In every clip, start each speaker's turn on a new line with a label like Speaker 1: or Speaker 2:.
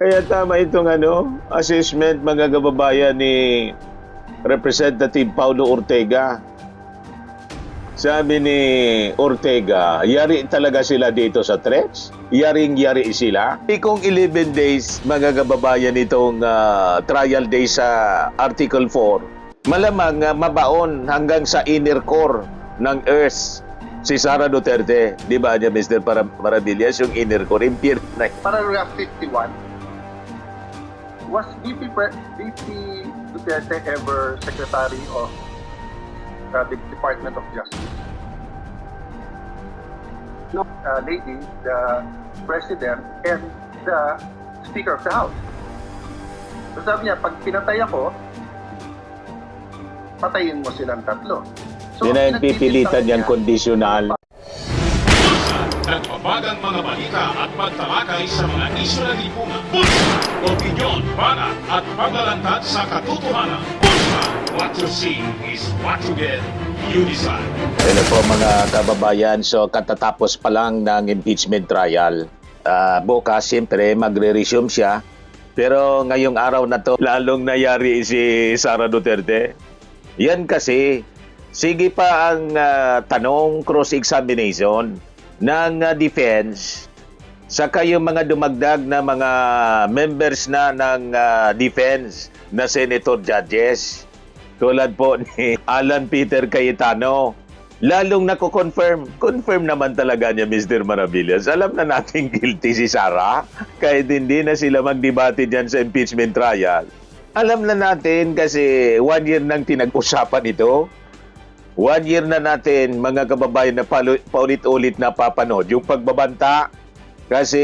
Speaker 1: Kaya tama itong assessment mga kababayan ni Representative Paulo Ortega. Sabi ni Ortega, yari talaga sila dito sa threats? Yaring-yari sila? Kung 11 days mga kababayan itong trial day sa Article 4, malamang mabaon hanggang sa inner core ng Earth si Sara Duterte. Di ba niya, Mr. Maravillas, yung inner core, impure na.
Speaker 2: Paragraph 51, was VP Duterte ever Secretary of the Department of Justice? No, lady, the President and the Speaker of the House. So sabi niya, pag pinatay ako, patayin mo silang tatlo. So,
Speaker 1: Pinagpipilitan niyang kondisyonal.
Speaker 3: Nagbabagang mga balita at pagtalakay sa mga isyu ng lipunan. Pulsa, opinyon, banat at paglalantad sa katotohanan. Pulsa, what you see is what you get. You decide.
Speaker 1: Hello po mga kababayan, so katatapos pa lang ng impeachment trial. Bukas siyempre magre-resume siya. Pero ngayong araw na to, lalong nayari si Sara Duterte. Yan kasi, sige pa ang tanong cross-examination ng defense, saka yung mga dumagdag na mga members na ng defense na senator judges. Tulad po ni Alan Peter Cayetano. Lalong confirm naman talaga niya, Mr. Maravillas. Alam na natin guilty si Sara, kahit hindi na sila magdebate dyan sa impeachment trial. Alam na natin kasi 1 year nang tinag-usapan ito. 1 year na natin, mga kababayan, na paulit-ulit na papanood. Yung pagbabanta, kasi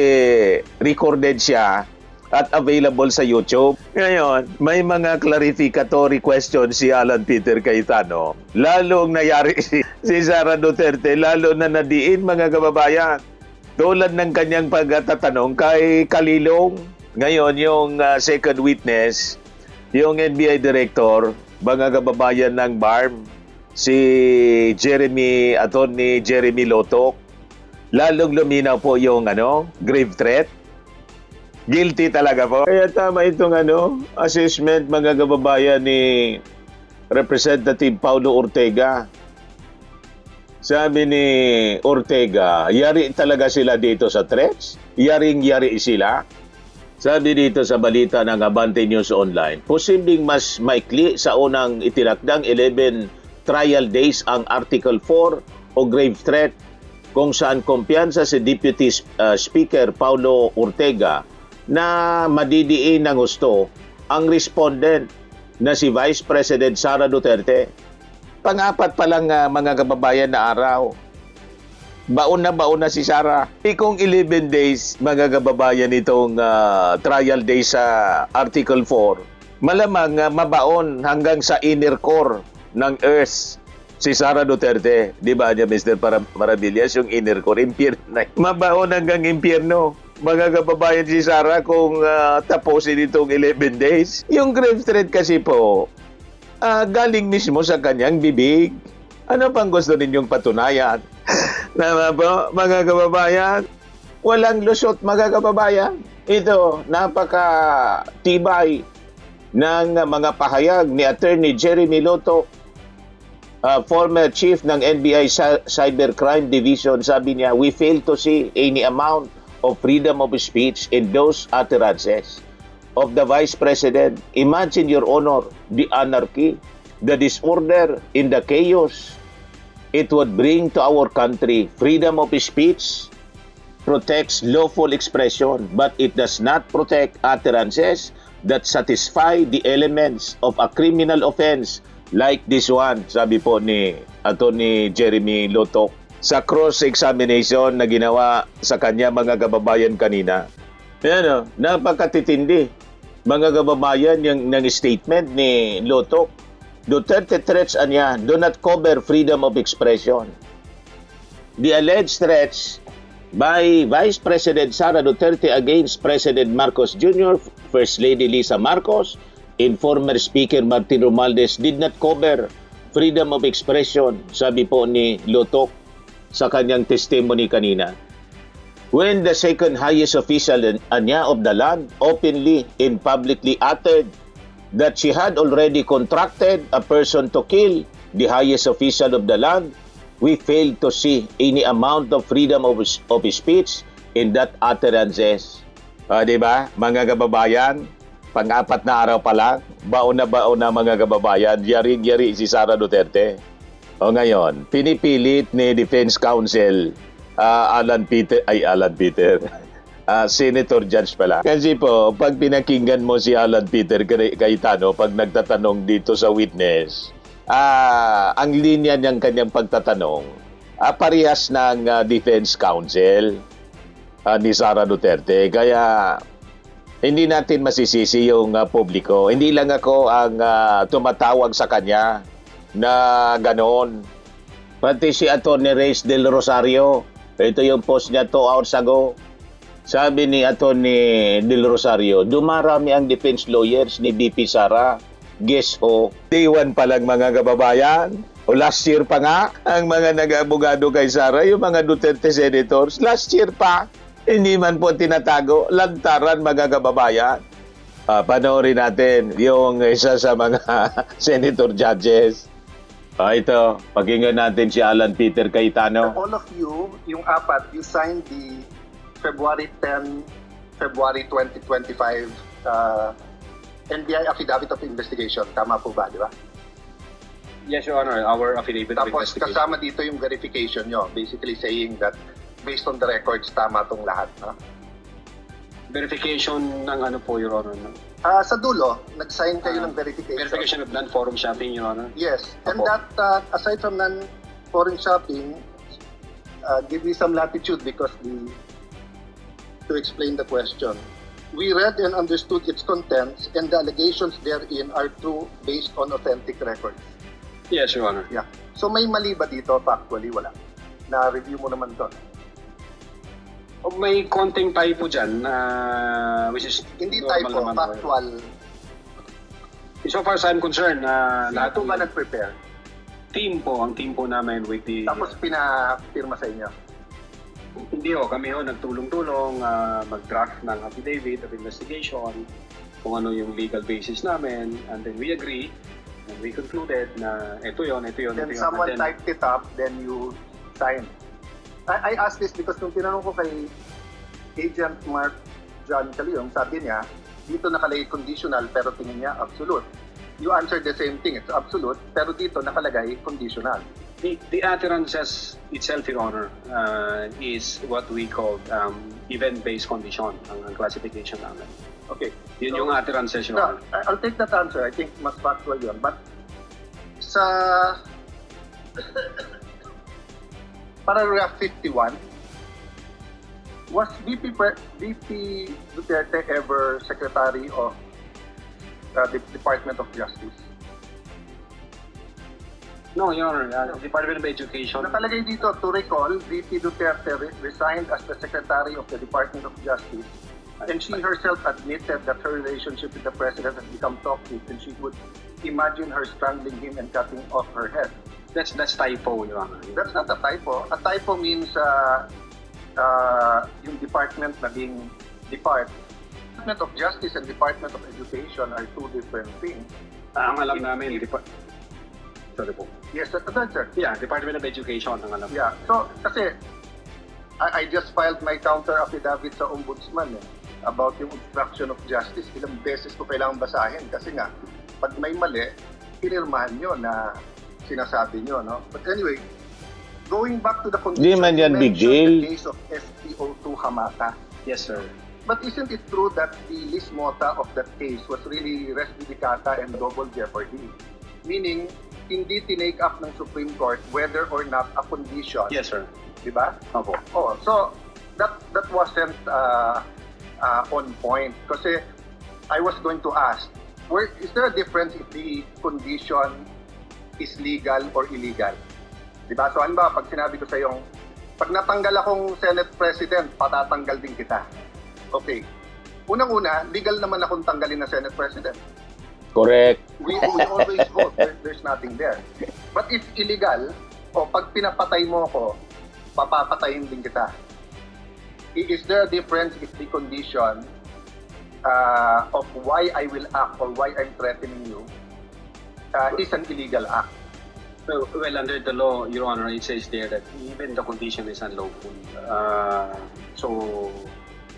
Speaker 1: recorded siya at available sa YouTube. Ngayon, may mga clarificatory questions si Alan Peter Cayetano. Lalong nayari si Sara Duterte, lalo na nadiin, mga kababayan. Tulad ng kanyang pagtatanong kay Kalilong. Ngayon, yung second witness, yung NBI Director, mga kababayan ng BARM, si Attorney Jeremy Lotok. Lalong luminaw po yung grave threat. Guilty talaga po. Kaya tama itong assessment mga kababayan ni Representative Paulo Ortega. Sabi ni Ortega, yari talaga sila dito sa threats? Yaring-yari sila? Sabi dito sa balita ng Abante News Online, posibleng mas maikli sa unang itinakdang 11 trial days ang Article 4 o grave threat, kung saan kumpiyansa si Deputy Speaker Paulo Ortega na madidiin ng gusto ang respondent na si Vice President Sara Duterte. Pang-apat pa lang mga kababayan na araw. Baon na si Sara. Kung 11 days mga kababayan itong trial day sa Article 4, malamang mabaon hanggang sa inner core ng Earth si Sara Duterte. Di ba niya, Mr. Maravillas, yung inner core, impyerno na. Mabaon hanggang impyerno. Mga kababayan si Sara kung tapusin itong 11 days. Yung grave threat kasi po, galing mismo sa kanyang bibig. Ano pang gusto ninyong patunayan? Tama po, mga kababayan? Walang lusot, mga kababayan. Ito, napaka-tibay ng mga pahayag ni Attorney Jeremy Lotok, former chief ng NBI Cybercrime Division. Sabi niya, we fail to see any amount of freedom of speech in those utterances of the Vice President. Imagine, Your Honor, the anarchy, the disorder, in the chaos it would bring to our country. Freedom of speech protects lawful expression, but it does not protect utterances that satisfy the elements of a criminal offense like this one, sabi po ni Attorney Jeremy Lotok sa cross-examination na ginawa sa kanya, mga kababayan, kanina. Ayan, napakatitindi, mga kababayan, yung statement ni Lotok. Duterte threats niya do not cover freedom of expression. The alleged threats by Vice President Sara Duterte against President Marcos Jr., First Lady Lisa Marcos, and former Speaker Martin Romualdez did not cover freedom of expression, sabi po ni Lotok sa kanyang testimony kanina. when the second highest official niya of the land openly and publicly uttered that she had already contracted a person to kill the highest official of the land, we failed to see any amount of freedom of speech in that utterances. Diba, mga kababayan, pang-apat na araw pa lang, baon na mga kababayan, yaring-yari si Sara Duterte. O ngayon, pinipilit ni Defense Counsel Alan Peter, Senator Judge pala. Kasi po, pag pinakinggan mo si Alan Peter Cayetano, pag nagtatanong dito sa witness, ang linya niyang kanyang pagtatanong, parehas ng Defense Counsel ni Sara Duterte. Kaya, hindi natin masisisi yung publiko. Hindi lang ako ang tumatawag sa kanya na ganoon. Pati si Atty. Reyes del Rosario, ito yung post niya 2 hours ago. Sabi ni Atty. del Rosario, dumarami ang defense lawyers ni VP Sara. Guess who? Day 1 pa lang mga kababayan. O last year pa nga, ang mga nag-abogado kay Sara, yung mga Duterte senators, last year pa. Hindi man po tinatago, lantaran mga kababayan. Panoorin natin yung isa sa mga senator judges. Ito, pakinggan natin si Alan Peter Cayetano.
Speaker 2: All of you, yung apat, you signed the February 10, February 2025 NBI Affidavit of Investigation. Tama po ba, di ba?
Speaker 4: Yes, Your Honor, our affidavit of
Speaker 2: Tapos
Speaker 4: investigation.
Speaker 2: kasama dito yung verification nyo, basically saying that based on the records, tama tong lahat. No?
Speaker 4: Verification ng ano po, Your Honor?
Speaker 2: Sa dulo, nag-sign kayo ng verification.
Speaker 4: Verification of non-forum shopping, Your Honor?
Speaker 2: Yes. And
Speaker 4: Opo.
Speaker 2: that, aside from non-foreign shopping, give me some latitude because to explain the question. We read and understood its contents and the allegations therein are true based on authentic records.
Speaker 4: Yes, Your Honor.
Speaker 2: Yeah. So may mali ba dito? Factually, wala. Na-review mo naman to.
Speaker 4: May konting typo dyan, which is
Speaker 2: Hindi
Speaker 4: normal
Speaker 2: typo,
Speaker 4: naman.
Speaker 2: factual.
Speaker 4: So far as I'm concerned,
Speaker 2: Sino
Speaker 4: lahat
Speaker 2: po ba
Speaker 4: ng
Speaker 2: nag-prepare?
Speaker 4: ang team po namin with the...
Speaker 2: Tapos pinapirma sa inyo?
Speaker 4: Hindi kami nagtulong-tulong mag-draft ng affidavit of investigation, kung ano yung legal basis namin, and then we agree, and we concluded na ito yun.
Speaker 2: Then someone typed it up, then you signed. I asked this because nung tinanong ko kay Agent Mark John Caliong, sabi niya, dito nakalagay conditional pero tingin niya absolute. You answered the same thing, it's absolute, pero dito nakalagay conditional.
Speaker 4: The utterances itself, Your Honor, is what we call event-based condition, ang classification namin.
Speaker 2: Okay.
Speaker 4: Yun yung utterances, Your
Speaker 2: No,
Speaker 4: Honor.
Speaker 2: I'll take that answer. I think mas factual yun. But sa paragraph 51, was VP Duterte ever Secretary of the Department of Justice?
Speaker 4: No, Your Honor, Department of Education.
Speaker 2: Nakalagay dito, to recall, VP Duterte resigned as the Secretary of the Department of Justice, and she herself admitted that her relationship with the President has become toxic and she would imagine her strangling him and cutting off her head.
Speaker 4: That's typo, Your Honor.
Speaker 2: That's not a typo. A typo means yung department na being depart. Department of Justice and Department of Education are two different things.
Speaker 4: Ang alam namin, sorry po.
Speaker 2: Yes, that's sir.
Speaker 4: Yeah, Department of Education, ang alam.
Speaker 2: Yeah. So, kasi I just filed my counter affidavit sa Ombudsman about yung obstruction of justice. Ilang beses ko kailangan basahin kasi nga, pag may mali, pinirmahan nyo na sinasabi nyo, no? But anyway, going back to the condition,
Speaker 1: Di man yan
Speaker 2: you
Speaker 1: big
Speaker 2: mentioned
Speaker 1: deal.
Speaker 2: the case of SPO2 Hamata.
Speaker 4: Yes, sir.
Speaker 2: But isn't it true that the lis mota of that case was really res judicata and double jeopardy? Meaning, hindi tinake up ng Supreme Court whether or not a condition.
Speaker 4: Yes, sir.
Speaker 2: Diba?
Speaker 4: Opo.
Speaker 2: Oh, so that wasn't on point. Kasi I was going to ask, is there a difference if the condition is legal or illegal? Diba? So ano ba, pag sinabi ko sa yung, pag natanggal akong Senate President, patatanggal din kita. Okay. Unang-una, legal naman akong tanggalin na Senate President.
Speaker 1: Correct.
Speaker 2: We always vote. There's nothing there. But if illegal, o pag pinapatay mo ako, papapatayin din kita. is there a difference if the condition of why I will act or why I'm threatening you is an illegal act?
Speaker 4: Well, under the law, Your Honor, it says there that even the condition is unlawful. So,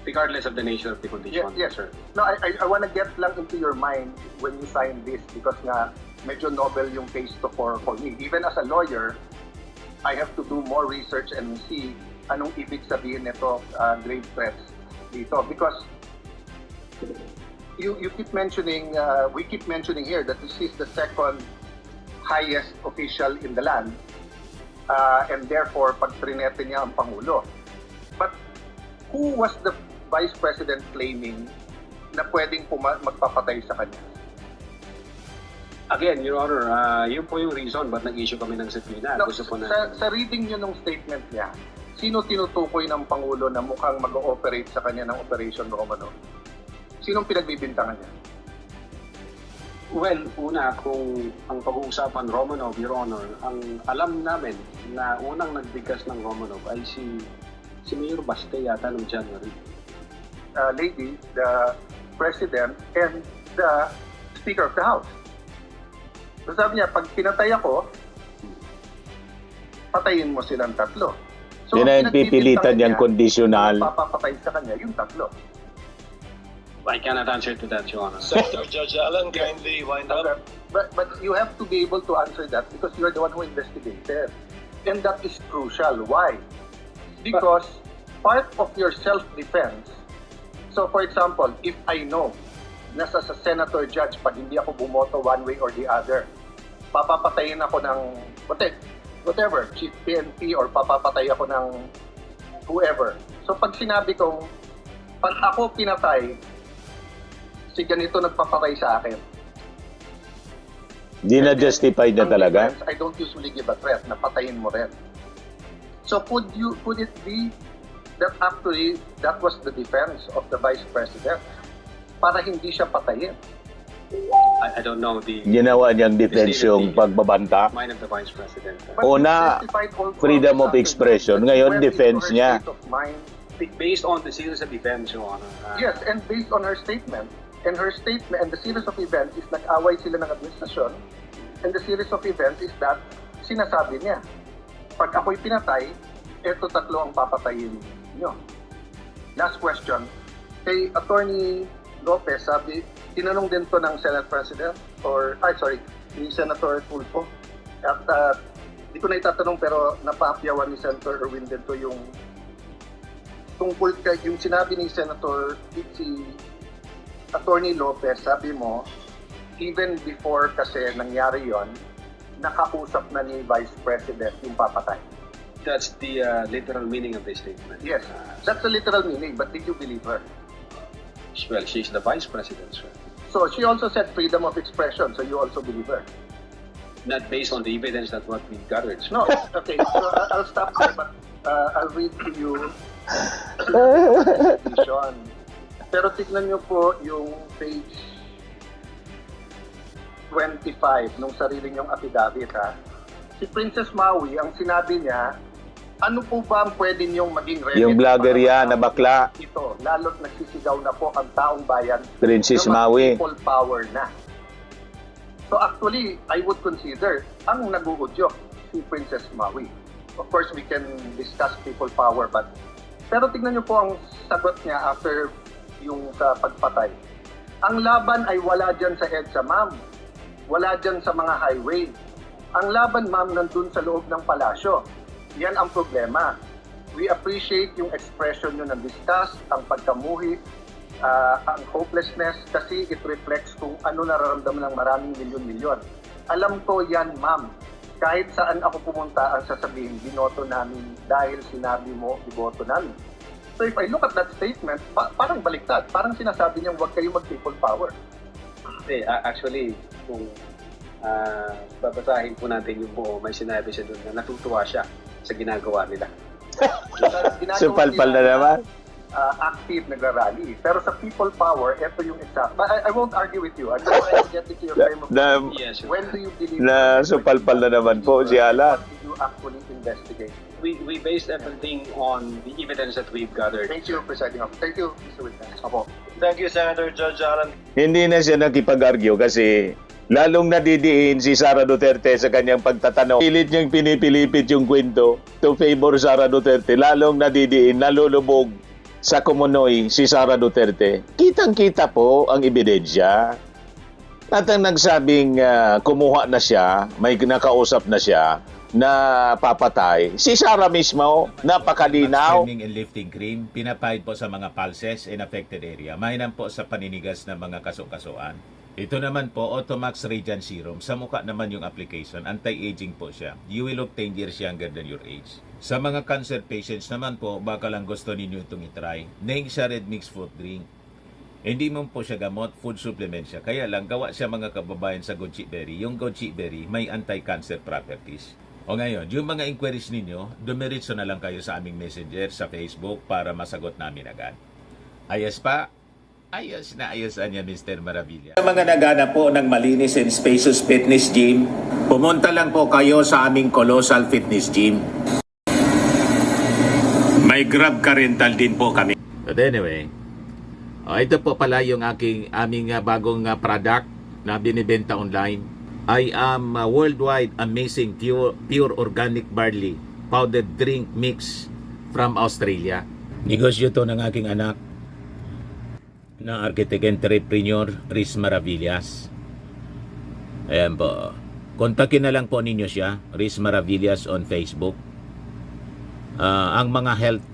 Speaker 4: regardless of the nature of the condition,
Speaker 2: Yes.
Speaker 4: sir.
Speaker 2: No, I want to get lang into your mind when you sign this because nga medyo novel yung case to for me. Even as a lawyer, I have to do more research and see anong ibig sabihin nito grave threats dito because you keep mentioning we keep mentioning here that this is the second highest official in the land and therefore pag trinete niya ang Pangulo. But who was the Vice President claiming na pwedeng magpapatay sa kanya?
Speaker 4: Again, Your Honor, yun po yung reason ba't nag-issue kami ng subpoena.
Speaker 2: No,
Speaker 4: Gusto po na...
Speaker 2: sa reading niyo ng statement niya, sino tinutukoy ng Pangulo na mukhang mag-ooperate sa kanya ng Operation Romanov? Sinong pinagbibintangan niya?
Speaker 4: Well, una, kung ang pag-uusapan Romanov, Your Honor, ang alam namin na unang nagbigkas ng Romanov ay si Mayor Baste yata noong January.
Speaker 2: Lady, the President, and the Speaker of the House. So sabi niya, pag pinatay ako, patayin mo silang tatlo.
Speaker 1: Yun na yung pipilitan
Speaker 2: pinagbibintangan
Speaker 1: niyang
Speaker 2: niya,
Speaker 1: conditional.
Speaker 2: papapatay sa kanya yung tatlo.
Speaker 4: I cannot answer to that, Your Honor.
Speaker 5: Sector Judge Allen, kindly wind up.
Speaker 2: Okay. But you have to be able to answer that because you're the one who investigated. And that is crucial. Why? Because part of your self-defense, so for example, if I know na sa senator judge, pag hindi ako bumoto one way or the other, papapatayin ako ng whatever, chief PNP or papapatay ako ng whoever. So pag sinabi kong, pag ako pinatay, si ganito nagpapatay sa akin.
Speaker 1: Di na justified na
Speaker 2: Ang
Speaker 1: talaga.
Speaker 2: defense, I don't usually give a threat na patayin mo rin. So could it be that actually that was the defense of the Vice President para hindi siya patayin?
Speaker 4: I don't know the
Speaker 1: Ginawa niyang defense yung pagbabanta.
Speaker 4: mind of the Vice President.
Speaker 2: But
Speaker 1: Una,
Speaker 2: you testified also
Speaker 1: freedom of
Speaker 2: this
Speaker 1: expression.
Speaker 2: afternoon
Speaker 1: Ngayon,
Speaker 2: that she went
Speaker 1: defense
Speaker 2: into her
Speaker 1: niya.
Speaker 2: state of mind.
Speaker 4: Based on the series of events, Your Honor.
Speaker 2: Yes, and based on her statement, and the series of events is nag-away sila ng administrasyon, and the series of events is that sinasabi niya, pag ako'y pinatay, eto tatlo ang papatayin niyo. Last question, kay Attorney Lopez, sabi, tinanong din to ng Senate President, ni Senator Tulfo, at di ko na itatanong pero napaapyawan ni Senator Erwin din to yung tungkol kay yung sinabi ni Senator si Attorney Lopez, sabi mo, even before kasi nangyari yon, nakausap na ni Vice President yung papatay.
Speaker 4: That's the literal meaning of the statement.
Speaker 2: Yes, that's the literal meaning, but did you believe her?
Speaker 4: Well, she's the Vice President, sir.
Speaker 2: So she also said freedom of expression, so you also believe her?
Speaker 4: Not based on the evidence that what we gathered, sir.
Speaker 2: No, okay, so I'll stop there, but I'll read to you decision. Pero tignan niyo po yung page 25 nung sarili niyong affidavit, ha. Si Princess Maui, ang sinabi niya, ano po ba ang pwede niyong maging remedy?
Speaker 1: Yung vlogger yan na bakla.
Speaker 2: Ito, lalo't nagsisigaw na po ang taong bayan
Speaker 1: Princess
Speaker 2: na
Speaker 1: Maui.
Speaker 2: mag-people power na. So actually, I would consider ang nag-uudyok si Princess Maui. Of course, we can discuss people power, but pero tignan niyo po ang sagot niya after yung sa pagpatay. Ang laban ay wala dyan sa EDSA, ma'am. Wala dyan sa mga highway. Ang laban, ma'am, nandun sa loob ng palasyo. Yan ang problema. We appreciate yung expression nyo ng disgust, ang pagkamuhi, ang hopelessness, kasi it reflects kung ano nararamdaman ng maraming milyon-milyon. Alam ko yan, ma'am. Kahit saan ako pumunta, ang sasabihin, binoto namin dahil sinabi mo, iboto namin. So if I look at that statement, parang baliktad. Parang sinasabi niyang huwag kayo mag-people power.
Speaker 4: Actually, kung babasahin po natin yung buo, may sinabi siya doon na natutuwa siya sa ginagawa nila.
Speaker 1: Supalpal na naman.
Speaker 2: Active, nagrarally. Pero sa people power, ito yung exact. But I won't argue with you. I'm trying to get into your frame of
Speaker 1: Na,
Speaker 4: Yes, sir.
Speaker 2: when do you believe
Speaker 1: na supalpal na naman po si Alan.
Speaker 2: What did you actually investigate.
Speaker 4: We based everything on the evidence that we've gathered.
Speaker 2: Thank you, Presiding Officer. Thank you, Mr. Witness.
Speaker 4: Opo.
Speaker 5: Thank you, Senator Judge Alan.
Speaker 1: Hindi na siya nakipag-argue kasi lalong nadidiin si Sara Duterte sa kanyang pagtatanong. Pilit niyang pinipilipit yung kwento to favor Sara Duterte. Lalong nadidiin, nalulubog sa kumunoy si Sara Duterte. Kitang-kita po ang ebidensya. At ang nagsabing kumuha na siya, may nakausap na siya, na papatay. Si Sara mismo, napakalinaw.
Speaker 6: Training and lifting cream, pinapahid po sa mga pulses in affected area. Mainam po sa paninigas ng mga kaso-kasuan. Ito naman po, Automax Radiant Serum. Sa mukha naman yung application, anti-aging po siya. You will look 10 years younger than your age. Sa mga cancer patients naman po, baka lang gusto ninyo itong itry. Neng siya red mixed fruit drink. Hindi mo po siya gamot, food supplement siya. Kaya lang, gawa siya mga kababayan sa goji berry. Yung goji berry, may anti-cancer properties. O ngayon, yung mga inquiries ninyo, dumiritso na lang kayo sa aming messenger sa Facebook para masagot namin agad. Ayos pa? Ayos na ayos niya, Mr. Maravilla. Sa mga naghanap po ng malinis and spacious fitness gym, pumunta lang po kayo sa aming Colossal Fitness Gym. May Grab car rental din po kami. But anyway, ito po pala yung aming bagong product na binibenta online. I am worldwide amazing pure organic barley powdered drink mix from Australia. Negosyo to ng aking anak na architect entrepreneur Riz Maravillas. Ayan po. Kontakin na lang po ninyo siya, Riz Maravillas on Facebook. Ang mga health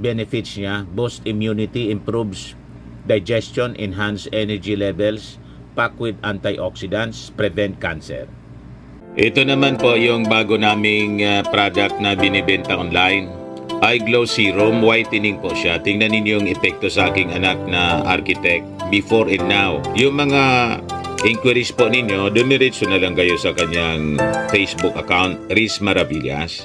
Speaker 6: benefits niya, boost immunity, improves digestion, enhance energy levels, packed with antioxidants, prevent cancer. Ito naman po yung bago naming product na binibenta online. Eye Glow Serum, whitening po siya. Tingnan ninyo yung epekto sa aking anak na architect before and now. Yung mga inquiries po ninyo, dumiretso na lang kayo sa kanyang Facebook account, Riz Maravillas.